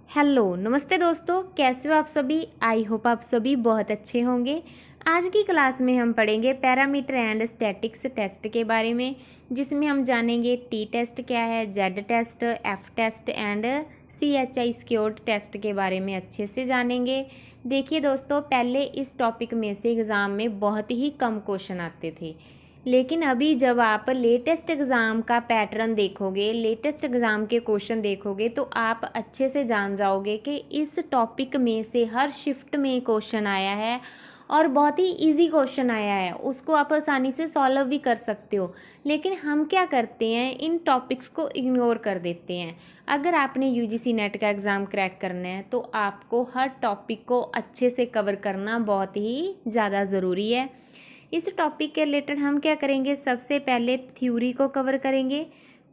Hello नमस्ते दोस्तों, कैसे हो आप सभी। आई होप आप सभी बहुत अच्छे होंगे। आज की क्लास में हम पढ़ेंगे पैरामीटर एंड स्टैटिक्स टेस्ट के बारे में, जिसमें हम जानेंगे टी टेस्ट क्या है, Z test, F test and CHI squared test के बारे में अच्छे से जानेंगे। देखिए दोस्तों, पहले इस टॉपिक में से एग्ज़ाम में बहुत ही कम क्वेश्चन आते थे, लेकिन अभी जब आप लेटेस्ट एग्ज़ाम का पैटर्न देखोगे, लेटेस्ट एग्ज़ाम के क्वेश्चन देखोगे, तो आप अच्छे से जान जाओगे कि इस टॉपिक में से हर शिफ्ट में क्वेश्चन आया है और बहुत ही इजी क्वेश्चन आया है। उसको आप आसानी से सॉल्व भी कर सकते हो, लेकिन हम क्या करते हैं, इन टॉपिक्स को इग्नोर कर देते हैं। अगर आपने UGC नेट का एग्ज़ाम क्रैक करना है तो आपको हर टॉपिक को अच्छे से कवर करना बहुत ही ज़्यादा ज़रूरी है। इस टॉपिक के रिलेटेड हम क्या करेंगे, सबसे पहले थ्योरी को कवर करेंगे।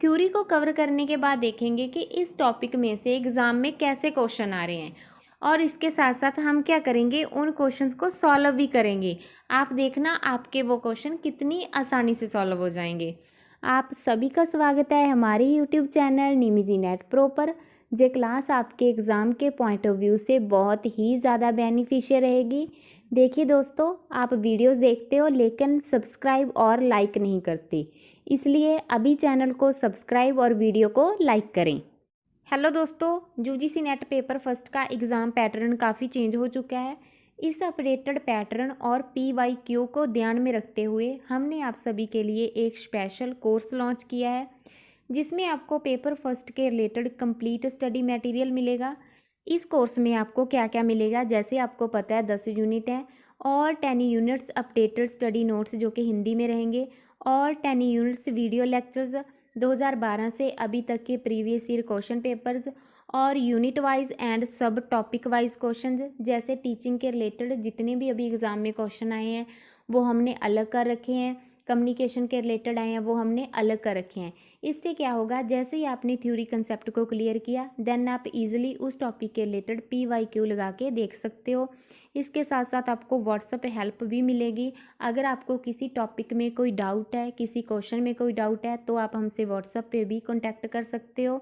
थ्योरी को कवर करने के बाद देखेंगे कि इस टॉपिक में से एग्ज़ाम में कैसे क्वेश्चन आ रहे हैं, और इसके साथ साथ हम क्या करेंगे, उन क्वेश्चंस को सॉल्व भी करेंगे। आप देखना आपके वो क्वेश्चन कितनी आसानी से सॉल्व हो जाएंगे। आप सभी का स्वागत है हमारे YouTube चैनल निमिजी नेट प्रो पर। ये क्लास आपके एग्ज़ाम के पॉइंट ऑफ व्यू से बहुत ही ज़्यादा बेनिफिशियल रहेगी। देखिए दोस्तों, आप वीडियोस देखते हो लेकिन सब्सक्राइब और लाइक नहीं करते, इसलिए अभी चैनल को सब्सक्राइब और वीडियो को लाइक करें। हेलो दोस्तों, UGC नेट पेपर फर्स्ट का एग्ज़ाम पैटर्न काफ़ी चेंज हो चुका है। इस अपडेटेड पैटर्न और PYQ को ध्यान में रखते हुए हमने आप सभी के लिए एक स्पेशल कोर्स लॉन्च किया है, जिसमें आपको पेपर फर्स्ट के रिलेटेड कंप्लीट स्टडी मटेरियल मिलेगा। इस कोर्स में आपको क्या क्या मिलेगा, जैसे आपको पता है 10 यूनिट हैं और 10 यूनिट्स अपडेटेड स्टडी नोट्स जो कि हिंदी में रहेंगे, और 10 यूनिट्स वीडियो लेक्चर्स 2012 से अभी तक के प्रीवियस ईयर क्वेश्चन पेपर्स, और यूनिट वाइज एंड सब टॉपिक वाइज क्वेश्चंस, जैसे टीचिंग के रिलेटेड जितने भी अभी एग्ज़ाम में क्वेश्चन आए हैं वो हमने अलग कर रखे हैं, कम्युनिकेशन के रिलेटेड आए हैं वो हमने अलग कर रखे हैं। इससे क्या होगा, जैसे ही आपने थ्योरी कंसेप्ट को क्लियर किया, देन आप इजीली उस टॉपिक के रिलेटेड PYQ लगा के देख सकते हो। इसके साथ साथ आपको व्हाट्सएप पे हेल्प भी मिलेगी। अगर आपको किसी टॉपिक में कोई डाउट है, किसी क्वेश्चन में कोई डाउट है, तो आप हमसे व्हाट्सएप पे भी कॉन्टैक्ट कर सकते हो।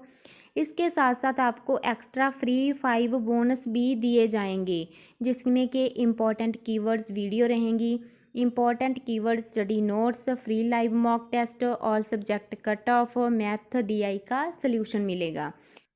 इसके साथ साथ आपको एक्स्ट्रा फ्री 5 बोनस भी दिए जाएंगे, जिसमें कि इम्पॉर्टेंट कीवर्ड्स वीडियो रहेंगी, important keyword study notes, free live mock test, all subject cut off, math DI का सल्यूशन मिलेगा।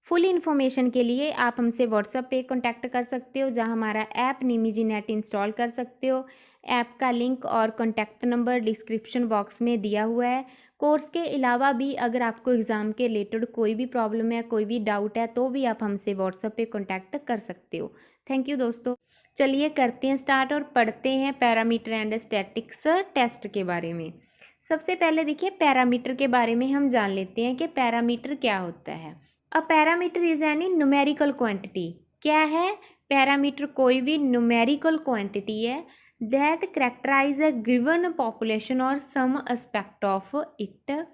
फुल इन्फॉर्मेशन के लिए आप हमसे व्हाट्सएप पे कांटेक्ट कर सकते हो, जहां हमारा ऐप निमिजी नेट इंस्टॉल कर सकते हो। ऐप का लिंक और कॉन्टैक्ट नंबर डिस्क्रिप्शन बॉक्स में दिया हुआ है। कोर्स के अलावा भी अगर आपको एग्ज़ाम के रिलेटेड कोई भी प्रॉब्लम है, कोई भी डाउट है, तो भी आप हमसे व्हाट्सएप पे कांटेक्ट कर सकते हो। थैंक यू दोस्तों। चलिए करते हैं स्टार्ट और पढ़ते हैं पैरामीटर एंड स्टैटिक्स टेस्ट के बारे में। सबसे पहले देखिए, पैरामीटर के बारे में हम जान लेते हैं कि पैरामीटर क्या होता है। A parameter is any numerical quantity. क्या है पैरामीटर? कोई भी न्यूमेरिकल क्वांटिटी है that characterise a given population और some aspect of it.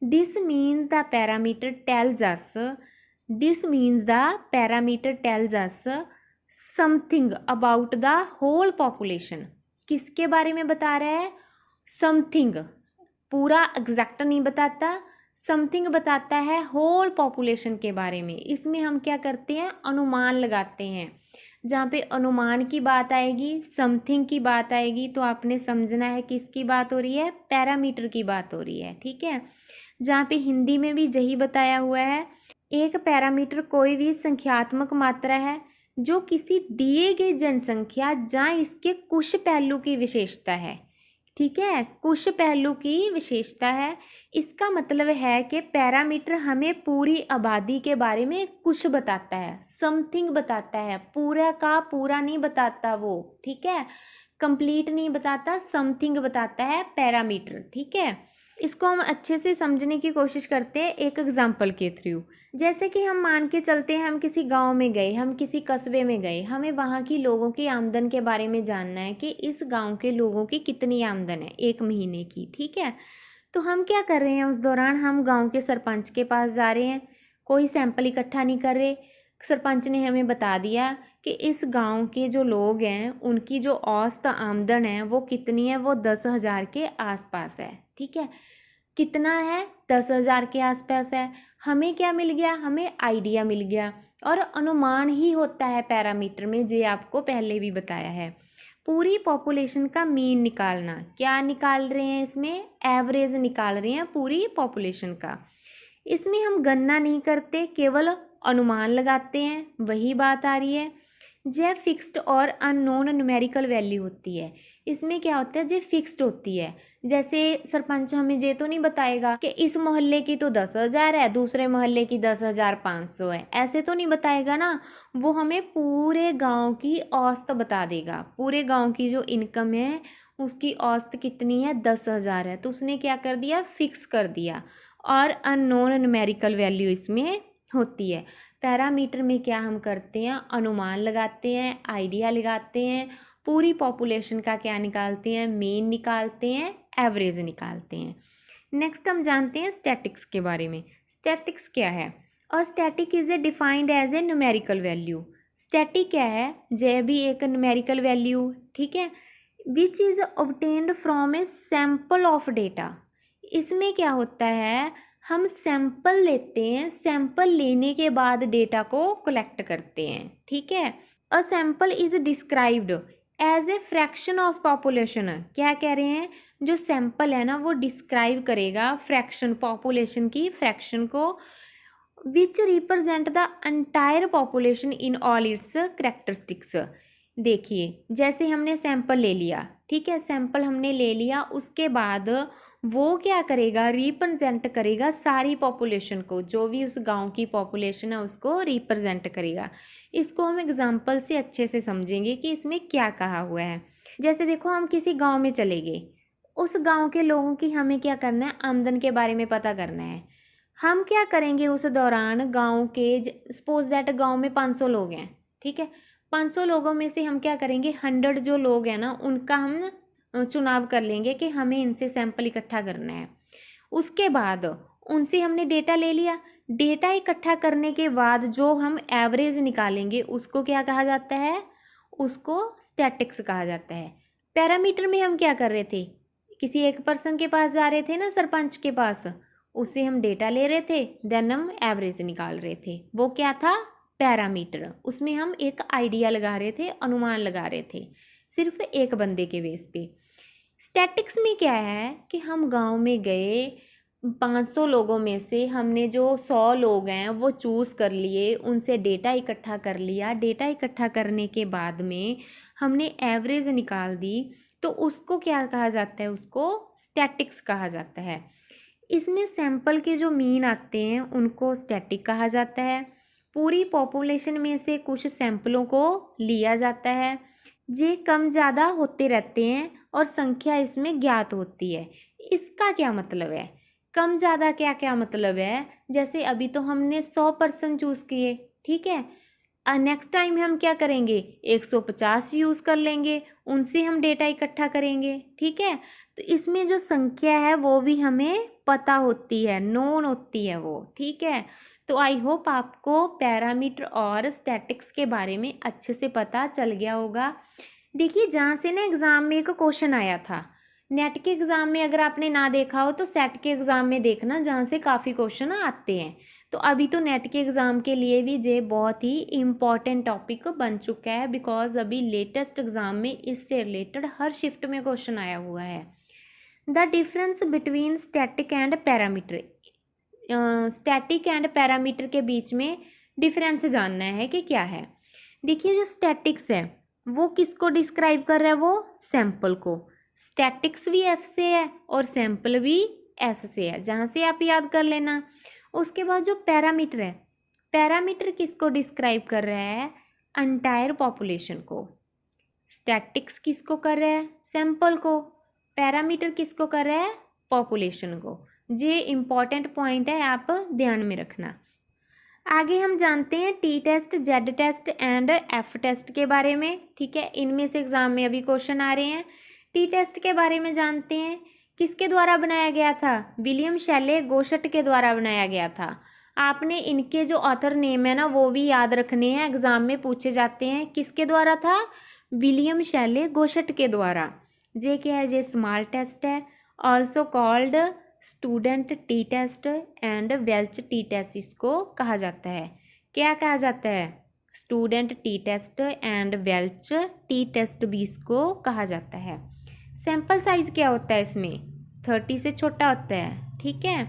This means the parameter tells us this means the parameter tells us something about the whole population. किसके बारे में बता रहा है? समथिंग, पूरा एग्जैक्ट नहीं बताता, समथिंग बताता है होल पॉपुलेशन के बारे में। इसमें हम क्या करते हैं, अनुमान लगाते हैं। जहाँ पे अनुमान की बात आएगी, समथिंग की बात आएगी, तो आपने समझना है किसकी बात हो रही है, पैरामीटर की बात हो रही है। ठीक है, जहाँ पे हिंदी में भी यही बताया हुआ है, एक पैरामीटर कोई भी संख्यात्मक मात्रा है जो किसी दिए गए जनसंख्या या इसके कुछ पहलू की विशेषता है। ठीक है, कुछ पहलू की विशेषता है। इसका मतलब है कि पैरामीटर हमें पूरी आबादी के बारे में कुछ बताता है, समथिंग बताता है, पूरा का पूरा नहीं बताता वो। ठीक है, कंप्लीट नहीं बताता, समथिंग बताता है पैरामीटर। ठीक है, इसको हम अच्छे से समझने की कोशिश करते हैं एक एग्जाम्पल के थ्रू। जैसे कि हम मान के चलते हैं, हम किसी गांव में गए, हम किसी कस्बे में गए, हमें वहाँ की लोगों की आमदन के बारे में जानना है कि इस गांव के लोगों की कितनी आमदन है एक महीने की। ठीक है, तो हम क्या कर रहे हैं, उस दौरान हम गांव के सरपंच के पास जा रहे हैं, कोई सैंपल इकट्ठा नहीं कर रहे। सरपंच ने हमें बता दिया कि इस गांव के जो लोग हैं उनकी जो औसत आमदन है वो कितनी है, वो 10,000 के आसपास है। ठीक है, कितना है, 10,000 के आसपास है। हमें क्या मिल गया, हमें आइडिया मिल गया। और अनुमान ही होता है पैरामीटर में, जे आपको पहले भी बताया है। पूरी पॉपुलेशन का मीन निकालना, क्या निकाल रहे हैं इसमें, एवरेज निकाल रहे हैं पूरी पॉपुलेशन का। इसमें हम गणना नहीं करते, केवल अनुमान लगाते हैं, वही बात आ रही है। जब फिक्स्ड और अननोन न्यूमेरिकल वैल्यू होती है, इसमें क्या होता है, जो फिक्स्ड होती है। जैसे सरपंच हमें ये तो नहीं बताएगा कि इस मोहल्ले की तो 10,000 है, दूसरे मोहल्ले की 10,500 है, ऐसे तो नहीं बताएगा ना। वो हमें पूरे गांव की औसत बता देगा। पूरे गांव की जो इनकम है उसकी औसत कितनी है, 10,000 है, तो उसने क्या कर दिया, फिक्स कर दिया। और अननोन न्यूमेरिकल वैल्यू इसमें होती है। पैरामीटर में क्या हम करते हैं, अनुमान लगाते हैं, आइडिया लगाते हैं, पूरी पॉपुलेशन का क्या निकालते हैं, मीन निकालते हैं, एवरेज निकालते हैं। नेक्स्ट हम जानते हैं स्टैटिक्स के बारे में। स्टैटिक्स क्या है, और statistic is a defined as a numerical value. Statistic क्या है, जे भी एक न्यूमेरिकल वैल्यू, ठीक है, which is obtained from a sample of data. इसमें क्या होता है, हम सैंपल लेते हैं, सैंपल लेने के बाद डेटा को कलेक्ट करते हैं, ठीक है। A sample is described as a fraction of population. क्या कह रहे हैं, जो सैंपल है ना वो डिस्क्राइब करेगा फ्रैक्शन, पॉपुलेशन की फ्रैक्शन को, which represent the entire population in all it's characteristics. देखिए, जैसे हमने सैंपल ले लिया, ठीक है, सैंपल हमने ले लिया, उसके बाद वो क्या करेगा, रिप्रेजेंट करेगा सारी पॉपुलेशन को, जो भी उस गांव की पॉपुलेशन है उसको रिप्रेजेंट करेगा। इसको हम एग्जांपल से अच्छे से समझेंगे कि इसमें क्या कहा हुआ है। जैसे देखो, हम किसी गांव में चले गए, उस गांव के लोगों की हमें क्या करना है, आमदन के बारे में पता करना है। हम क्या करेंगे उस दौरान, गांव के सपोज दैट गांव में 500 लोग हैं, ठीक है, 500 लोगों में से हम क्या करेंगे, 100 जो लोग हैं ना उनका हम चुनाव कर लेंगे कि हमें इनसे सैंपल इकट्ठा करना है। उसके बाद उनसे हमने डेटा ले लिया। डेटा इकट्ठा करने के बाद जो हम एवरेज निकालेंगे उसको क्या कहा जाता है, उसको स्टैटिक्स कहा जाता है। पैरामीटर में हम क्या कर रहे थे, किसी एक पर्सन के पास जा रहे थे ना, सरपंच के पास, उससे हम डेटा ले रहे थे, देन हम एवरेज निकाल रहे थे, वो क्या था, पैरामीटर। उसमें हम एक आइडिया लगा रहे थे, अनुमान लगा रहे थे, सिर्फ एक बंदे के बेस पे। स्टैटिक्स में क्या है कि हम गांव में गए, 500 लोगों में से हमने जो 100 लोग हैं वो चूज़ कर लिए, उनसे डेटा इकट्ठा कर लिया। डेटा इकट्ठा करने के बाद में हमने एवरेज निकाल दी, तो उसको क्या कहा जाता है, उसको स्टैटिक्स कहा जाता है। इसमें सैंपल के जो मीन आते हैं उनको स्टैटिक कहा जाता है। पूरी पॉपुलेशन में से कुछ सैंपलों को लिया जाता है, ये कम ज़्यादा होते रहते हैं और संख्या इसमें ज्ञात होती है। इसका क्या मतलब है, कम ज़्यादा क्या क्या मतलब है, जैसे अभी तो हमने 100% चूज़ किए, ठीक है, नेक्स्ट टाइम हम क्या करेंगे, 150 यूज़ कर लेंगे, उनसे हम डेटा इकट्ठा करेंगे, ठीक है। तो इसमें जो संख्या है वो भी हमें पता होती है, नोन होती है वो, ठीक है। तो आई होप आपको पैरामीटर और स्टैटिक्स के बारे में अच्छे से पता चल गया होगा। देखिए, जहाँ से ना एग्ज़ाम में एक क्वेश्चन आया था, नेट के एग्ज़ाम में अगर आपने ना देखा हो तो सेट के एग्ज़ाम में देखना, जहाँ से काफ़ी क्वेश्चन आते हैं। तो अभी तो नेट के एग्ज़ाम के लिए भी ये बहुत ही इम्पॉर्टेंट टॉपिक बन चुका है, बिकॉज अभी लेटेस्ट एग्ज़ाम में इससे रिलेटेड हर शिफ्ट में क्वेश्चन आया हुआ है। The difference between static and parameter. Static and parameter के बीच में डिफरेंस जानना है कि क्या है। देखिए, जो स्टैटिक्स है वो किसको डिस्क्राइब कर रहा है, वो सैंपल को। स्टैटिक्स भी एस से है और सैंपल भी एस से है, जहाँ से आप याद कर लेना। उसके बाद जो पैरामीटर है, पैरामीटर किसको डिस्क्राइब कर रहा है, एंटायर पॉपुलेशन को। स्टैटिक्स किसको कर रहा है, सैंपल को। पैरामीटर किसको कर रहा है, पॉपुलेशन को। ये इम्पॉर्टेंट पॉइंट है, आप ध्यान में रखना। आगे हम जानते हैं T test, Z test and F test के बारे में, ठीक है। इनमें से एग्जाम में अभी क्वेश्चन आ रहे हैं। टी टेस्ट के बारे में जानते हैं, किसके द्वारा बनाया गया था, विलियम शैले गोशट के द्वारा बनाया गया था। आपने इनके जो ऑथर नेम है ना वो भी याद रखने हैं, एग्जाम में पूछे जाते हैं। किसके द्वारा था, विलियम शैले गोशट के द्वारा। ये क्या है, ये स्मॉल टेस्ट है, also called student T test and Welch T test इसको कहा जाता है। क्या कहा जाता है? Student T test and Welch T test भी इसको कहा जाता है। सैंपल साइज क्या होता है इसमें? 30 से छोटा होता है, ठीक है।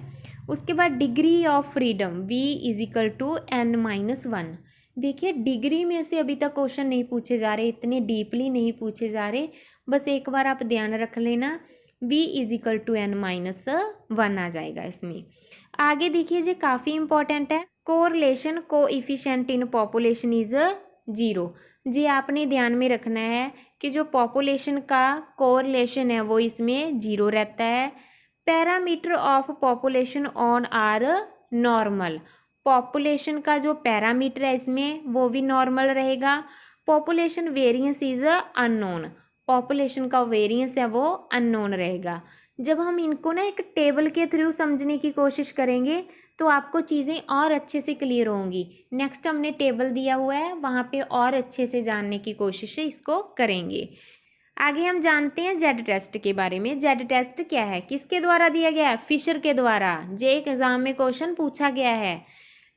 उसके बाद degree of freedom V = n-1। देखिए डिग्री में से अभी तक क्वेश्चन नहीं पूछे जा रहे, इतने डीपली नहीं पूछे जा रहे, बस एक बार आप ध्यान रख लेना V = n-1 आ जाएगा इसमें। आगे देखिए जी काफ़ी इंपॉर्टेंट है, correlation coefficient in population is 0। जी आपने ध्यान में रखना है कि जो पॉपुलेशन का कोरिलेशन है वो इसमें 0 रहता है। Parameter of population on are normal, population का जो पैरामीटर है इसमें वो भी नॉर्मल रहेगा। Population variance is unknown, population का वेरिएंस है वो अननोन रहेगा। जब हम इनको ना एक टेबल के थ्रू समझने की कोशिश करेंगे तो आपको चीज़ें और अच्छे से क्लियर होंगी। नेक्स्ट हमने टेबल दिया हुआ है, वहाँ पे और अच्छे से जानने की कोशिश इसको करेंगे। आगे हम जानते हैं जेड टेस्ट के बारे में। जेड टेस्ट क्या है, किसके द्वारा दिया गया है? फिशर के द्वारा। जे एग्जाम में क्वेश्चन पूछा गया है।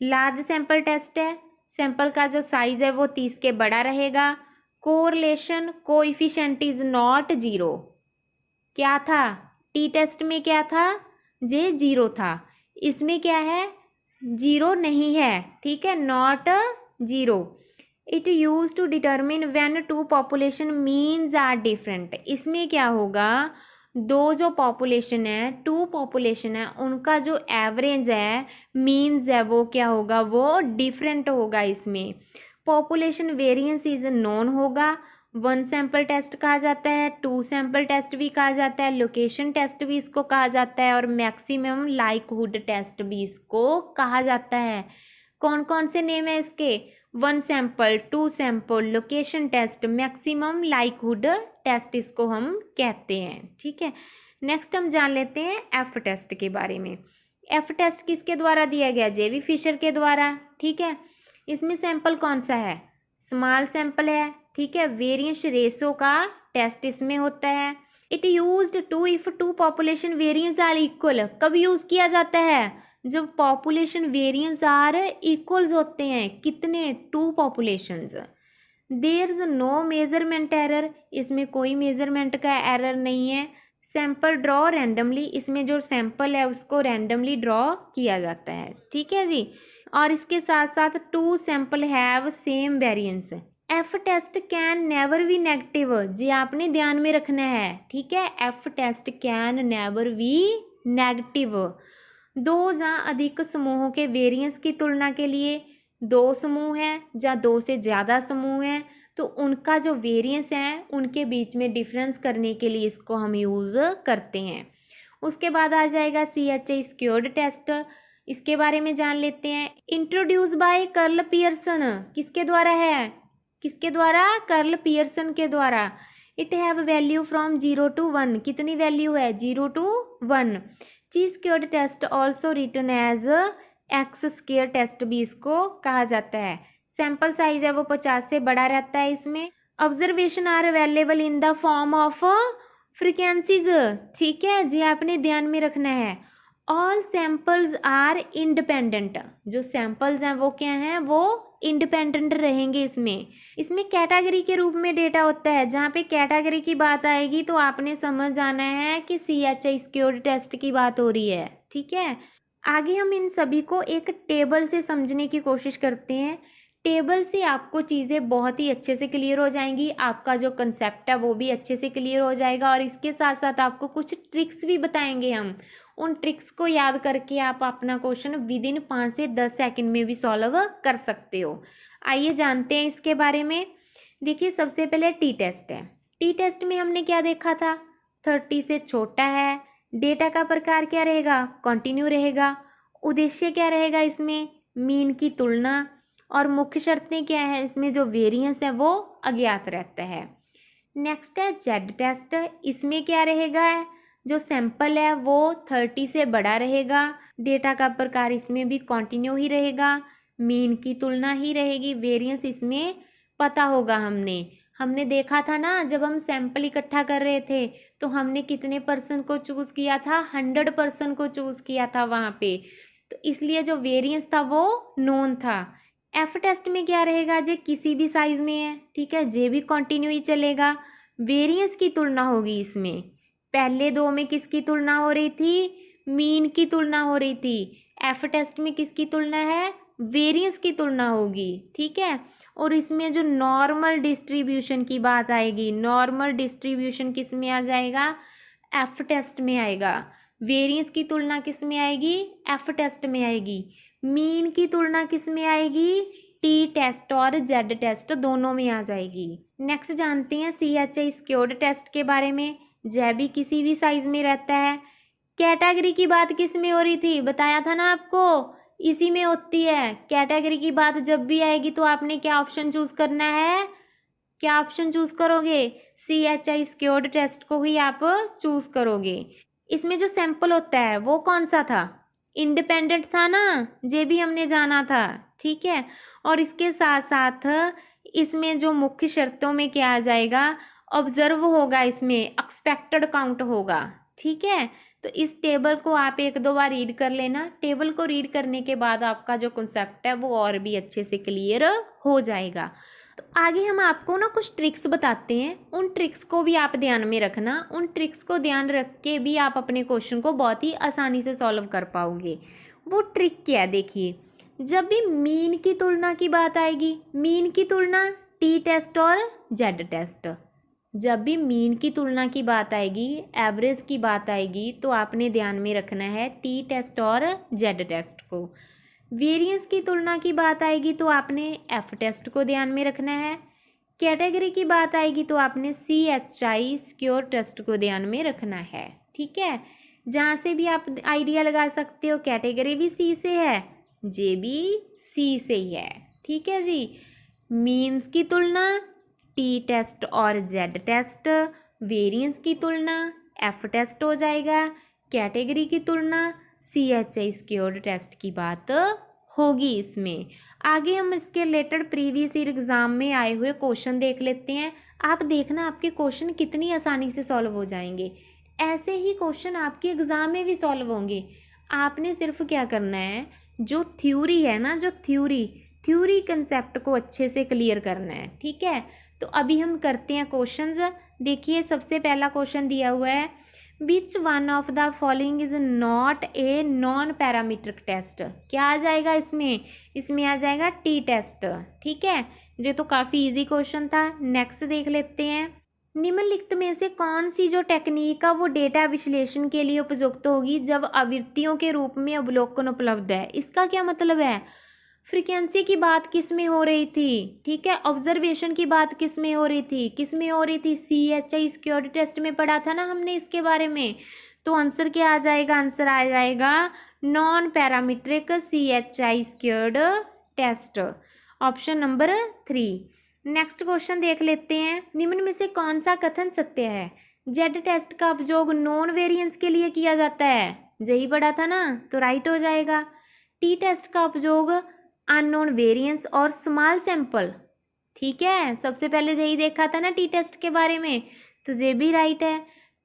लार्ज सैंपल टेस्ट है, सैंपल का जो साइज है वो 30 के बड़ा रहेगा। Correlation coefficient is not 0। क्या था टी टेस्ट में? क्या था जे? 0 था। इसमें क्या है? 0 नहीं है, ठीक है, not 0। It use to determine when two population means are different. इसमें क्या होगा, दो जो पॉपुलेशन है, टू पॉपुलेशन है, उनका जो एवरेज है, मीन्स है, वो क्या होगा? वो डिफरेंट होगा। इसमें पॉपुलेशन वेरिएंस इज नोन होगा। 1 सैंपल टेस्ट कहा जाता है, 2 सैंपल टेस्ट भी कहा जाता है, लोकेशन टेस्ट भी इसको कहा जाता है, और मैक्सिमम लाइकहुड टेस्ट भी इसको कहा जाता है। कौन कौन से नेम है इसके? 1 sample, 2 sample, location test, maximum likelihood test इसको हम कहते हैं, ठीक है। नेक्स्ट हम जान लेते हैं एफ टेस्ट के बारे में। एफ टेस्ट किसके द्वारा दिया गया? जेवी फिशर के द्वारा, ठीक है। इसमें सैंपल कौन सा है? स्मॉल सैंपल है, ठीक है। वेरिएंस रेशो का टेस्ट इसमें होता है। It used to if two population variance are equal. कब यूज किया जाता है? जब पॉपुलेशन वेरिएंस आर इक्वल्स होते हैं। कितने? 2 populations. There is no measurement error, इसमें कोई मेजरमेंट का एरर नहीं है। सैंपल ड्रॉ रैंडमली, इसमें जो सैंपल है उसको रैंडमली ड्रॉ किया जाता है, ठीक है जी। और इसके साथ साथ 2 sample have same variance. F test can never be negative, जी आपने ध्यान में रखना है, ठीक है। F test can never be negative. 2 या अधिक समूहों के वेरिएंस की तुलना के लिए, 2 समूह हैं या 2 से ज़्यादा समूह हैं, तो उनका जो वेरिएंस है उनके बीच में डिफरेंस करने के लिए इसको हम यूज़ करते हैं। उसके बाद आ जाएगा CHA स्क्योर्ड टेस्ट, इसके बारे में जान लेते हैं। इंट्रोड्यूस बाय कर्ल पियर्सन, किसके द्वारा है? किसके द्वारा? कर्ल पियर्सन के द्वारा। It have value from 0 to 1, कितनी वैल्यू है? 0 to 1। Chi squared test also written as X square test भी इसको कहा जाता है। सैंपल साइज है वो 50 से बड़ा रहता है इसमें। Observation are available in the form of frequencies, ठीक है जी, आपने ध्यान में रखना है। ऑल सैंपल्स आर इंडिपेंडेंट, जो सैंपल्स हैं वो क्या हैं? वो इंडिपेंडेंट रहेंगे। इसमें कैटेगरी के रूप में डेटा होता है। जहाँ पे कैटेगरी की बात आएगी तो आपने समझ जाना है कि CHA स्क्योर्ड टेस्ट की बात हो रही है, ठीक है। आगे हम इन सभी को एक टेबल से समझने की कोशिश करते हैं। टेबल से आपको चीज़ें बहुत ही अच्छे से क्लियर हो जाएंगी, आपका जो कंसेप्ट है वो भी अच्छे से क्लियर हो जाएगा, और इसके साथ साथ आपको कुछ ट्रिक्स भी बताएंगे हम। उन ट्रिक्स को याद करके आप अपना क्वेश्चन विदिन 5 से 10 सेकंड में भी सॉल्व कर सकते हो। आइए जानते हैं इसके बारे में। देखिए सबसे पहले टी टेस्ट है। टी टेस्ट में हमने क्या देखा था? 30 से छोटा है। डेटा का प्रकार क्या रहेगा? कंटिन्यू रहेगा। उद्देश्य क्या रहेगा इसमें? मीन की तुलना। और मुख्य शर्तें क्या है? इसमें जो वेरिएंस है वो अज्ञात रहता है। नेक्स्ट है जेड टेस्ट। इसमें क्या रहेगा? जो सैंपल है वो 30 से बड़ा रहेगा। डेटा का प्रकार इसमें भी कंटिन्यू ही रहेगा। मीन की तुलना ही रहेगी। वेरिएंस इसमें पता होगा हमने देखा था ना, जब हम सैंपल इकट्ठा कर रहे थे तो हमने कितने पर्सन को चूज़ किया था, 100% को चूज़ किया था वहाँ पे। तो इसलिए जो वेरिएंस था वो नोन था। एफ टेस्ट में क्या रहेगा, जे किसी भी साइज में है, ठीक है, जे भी कंटिन्यू ही चलेगा। वेरिएंस की तुलना होगी इसमें। पहले दो में किसकी तुलना हो रही थी, मीन की तुलना हो रही थी। एफ टेस्ट में किसकी तुलना है, वेरिएंस की तुलना होगी, ठीक है। और इसमें जो नॉर्मल डिस्ट्रीब्यूशन की बात आएगी, नॉर्मल डिस्ट्रीब्यूशन किस में आ जाएगा, एफ टेस्ट में आएगा। वेरिएंस की तुलना किस में आएगी, एफ टेस्ट में आएगी। मीन की तुलना किस में आएगी, टी टेस्ट और जेड टेस्ट दोनों में आ जाएगी। नेक्स्ट जानते हैं CHI स्क्योर्ड टेस्ट के बारे में। जै भी किसी भी साइज में रहता है। कैटेगरी की बात किस में हो रही थी, बताया था ना आपको, इसी में होती है। कैटेगरी की बात जब भी आएगी तो आपने क्या ऑप्शन चूज करना है, क्या ऑप्शन चूज करोगे, CHI स्क्योर्ड टेस्ट को ही आप चूज करोगे। इसमें जो सैंपल होता है वो कौन सा था, इंडिपेंडेंट था ना, ये भी हमने जाना था, ठीक है। और इसके साथ साथ इसमें जो मुख्य शर्तों में क्या आ जाएगा, ऑब्जर्व होगा, इसमें एक्सपेक्टेड काउंट होगा, ठीक है। तो इस टेबल को आप एक दो बार रीड कर लेना। टेबल को रीड करने के बाद आपका जो कॉन्सेप्ट है वो और भी अच्छे से क्लियर हो जाएगा। तो आगे हम आपको ना कुछ ट्रिक्स बताते हैं, उन ट्रिक्स को भी आप ध्यान में रखना। उन ट्रिक्स को ध्यान रख के भी आप अपने क्वेश्चन को बहुत ही आसानी से सॉल्व कर पाओगे। वो ट्रिक क्या है, देखिए, जब भी मीन की तुलना की बात आएगी, मीन की तुलना टी टेस्ट और जेड टेस्ट, जब भी मीन की तुलना की बात आएगी, एवरेज की बात आएगी, तो आपने ध्यान में रखना है टी टेस्ट और जेड टेस्ट को। वेरिएंस की तुलना की बात आएगी तो आपने एफ टेस्ट को ध्यान में रखना है। कैटेगरी की बात आएगी तो आपने CHI स्क्योर टेस्ट को ध्यान में रखना है, ठीक है। जहाँ से भी आप आइडिया लगा सकते हो, कैटेगरी भी सी से है, जे भी सी से ही है, ठीक है जी। मीन्स की तुलना टी टेस्ट और जेड टेस्ट, वेरिएंस की तुलना एफ टेस्ट हो जाएगा, कैटेगरी की तुलना CHI स्क्योर्ड टेस्ट की बात होगी इसमें। आगे हम इसके रिलेटेड प्रीवियस ईयर एग्जाम में आए हुए क्वेश्चन देख लेते हैं। आप देखना आपके क्वेश्चन कितनी आसानी से सॉल्व हो जाएंगे। ऐसे ही क्वेश्चन आपके एग्जाम में भी सॉल्व होंगे। आपने सिर्फ क्या करना है, जो थ्योरी है ना, जो थ्योरी कंसेप्ट को अच्छे से क्लियर करना है, ठीक है। तो अभी हम करते हैं क्वेश्चंस। देखिए, सबसे पहला क्वेश्चन दिया हुआ है, which one of the following is not a non parametric test. क्या आ जाएगा इसमें, इसमें आ जाएगा टी टेस्ट, ठीक है। ये तो काफ़ी इजी क्वेश्चन था। नेक्स्ट देख लेते हैं, निम्नलिखित में से कौन सी जो टेक्निक है वो डेटा विश्लेषण के लिए उपयुक्त होगी जब आवृत्तियों के रूप में अवलोकन उपलब्ध है। इसका क्या मतलब है, फ्रीक्वेंसी की बात किस में हो रही थी, ठीक है। ऑब्जर्वेशन की बात किस में हो रही थी, किस में हो रही थी, CHI स्क्योर्ड टेस्ट में पढ़ा था ना हमने इसके बारे में। तो आंसर क्या आ जाएगा, आंसर आ जाएगा non parametric CHI squared test, option number 3। Next question देख लेते हैं, निम्न में से कौन सा कथन सत्य है, जेड टेस्ट का उपयोग नॉन वेरिएंस के लिए किया जाता है, यही पढ़ा था ना, तो राइट हो जाएगा। टी टेस्ट का उपयोग अननोन वेरिएंस और स्मॉल सैंपल, ठीक है, सबसे पहले यही देखा था ना टी टेस्ट के बारे में, तो ये भी राइट है।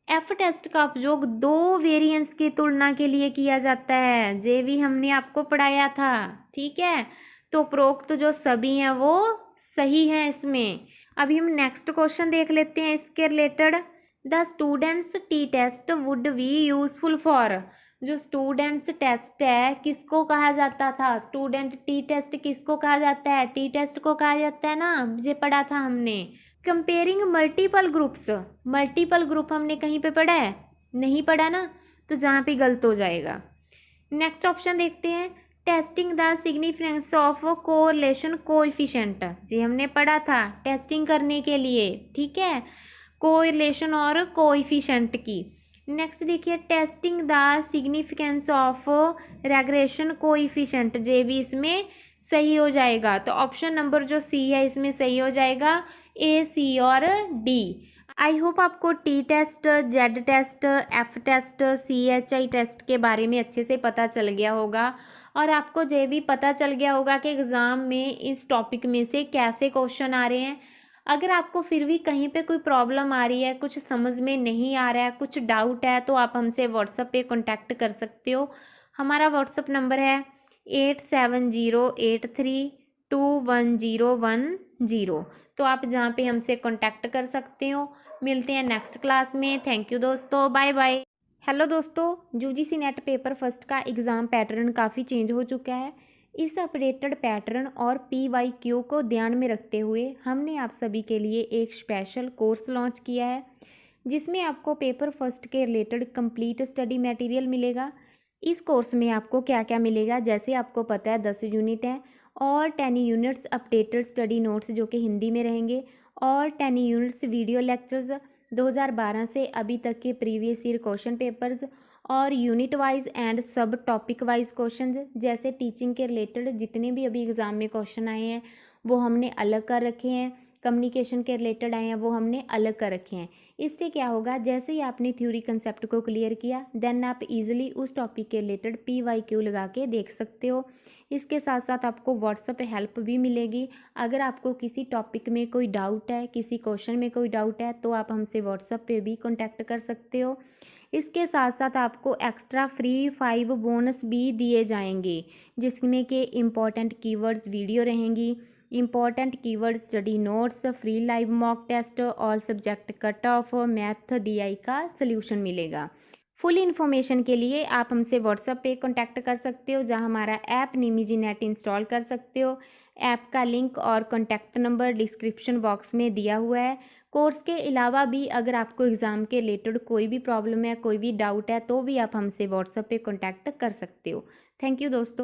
एफ टेस्ट का उपयोग दो वेरिएंस की तुलना के लिए किया जाता है, ये भी हमने आपको पढ़ाया था, ठीक है। तो उपरोक्त जो सभी हैं वो सही हैं इसमें। अभी हम नेक्स्ट क्वेश्चन देख लेते हैं इसके related, the students T test would be useful for. जो स्टूडेंट्स टेस्ट है किसको कहा जाता था, स्टूडेंट टी टेस्ट किसको कहा जाता है, टी टेस्ट को कहा जाता है ना, ये पढ़ा था हमने। Comparing multiple groups, multiple group हमने कहीं पे पढ़ा है, नहीं पढ़ा ना, तो जहाँ पे गलत हो जाएगा। नेक्स्ट ऑप्शन देखते हैं, testing the significance of correlation coefficient, जी हमने पढ़ा था टेस्टिंग करने के लिए, ठीक है, कोरिलेशन और कोएफिशिएंट की। नेक्स्ट देखिए, testing the significance of regression coefficient, जे भी इसमें सही हो जाएगा। तो ऑप्शन नंबर जो सी है इसमें सही हो जाएगा, A, C और D। आई होप आपको T test, Z test, F test, CHI test के बारे में अच्छे से पता चल गया होगा, और आपको ये भी पता चल गया होगा कि एग्ज़ाम में इस टॉपिक में से कैसे क्वेश्चन आ रहे हैं। अगर आपको फिर भी कहीं पे कोई प्रॉब्लम आ रही है, कुछ समझ में नहीं आ रहा है, कुछ डाउट है, तो आप हमसे व्हाट्सएप पे कॉन्टैक्ट कर सकते हो। हमारा व्हाट्सएप नंबर है 8708321010। तो आप जहाँ पे हमसे कॉन्टैक्ट कर सकते हो। मिलते हैं नेक्स्ट क्लास में। थैंक यू दोस्तों, बाय बाय। हेलो दोस्तों, यूजीसी नेट पेपर फर्स्ट का एग्ज़ाम पैटर्न काफ़ी चेंज हो चुका है। इस अपडेटेड पैटर्न और PYQ को ध्यान में रखते हुए हमने आप सभी के लिए एक स्पेशल कोर्स लॉन्च किया है, जिसमें आपको पेपर फर्स्ट के रिलेटेड कंप्लीट स्टडी मटेरियल मिलेगा। इस कोर्स में आपको क्या क्या मिलेगा, जैसे आपको पता है 10 यूनिट हैं और 10 यूनिट्स अपडेटेड स्टडी नोट्स जो कि हिंदी में रहेंगे, और 10 यूनिट्स वीडियो लेक्चर्स 2012 से अभी तक के प्रीवियस ईयर क्वेश्चन पेपर्स, और यूनिट वाइज एंड सब टॉपिक वाइज क्वेश्चंस, जैसे टीचिंग के रिलेटेड जितने भी अभी एग्ज़ाम में क्वेश्चन आए हैं वो हमने अलग कर रखे हैं, कम्युनिकेशन के रिलेटेड आए हैं वो हमने अलग कर रखे हैं। इससे क्या होगा, जैसे ही आपने थ्योरी कंसेप्ट को क्लियर किया देन आप इजीली उस टॉपिक के रिलेटेड PYQ लगा के देख सकते हो। इसके साथ साथ आपको व्हाट्सएप पे हेल्प भी मिलेगी। अगर आपको किसी टॉपिक में कोई डाउट है, किसी क्वेश्चन में कोई डाउट है, तो आप हमसे व्हाट्सएप पे भी कॉन्टैक्ट कर सकते हो। इसके साथ साथ आपको एक्स्ट्रा फ्री 5 बोनस भी दिए जाएंगे, जिसमें कि इम्पॉर्टेंट कीवर्ड्स वीडियो रहेंगी, important keyword study notes, free live mock test, all subject cut off, math DI का सल्यूशन मिलेगा। फुल इन्फॉर्मेशन के लिए आप हमसे व्हाट्सएप पे कांटेक्ट कर सकते हो, जहां हमारा ऐप निमिजी नेट इंस्टॉल कर सकते हो। ऐप का लिंक और कांटेक्ट नंबर डिस्क्रिप्शन बॉक्स में दिया हुआ है। कोर्स के अलावा भी अगर आपको एग्ज़ाम के रिलेटेड कोई भी प्रॉब्लम है, कोई भी डाउट है, तो भी आप हमसे व्हाट्सएप पे कांटेक्ट कर सकते हो। थैंक यू दोस्तों।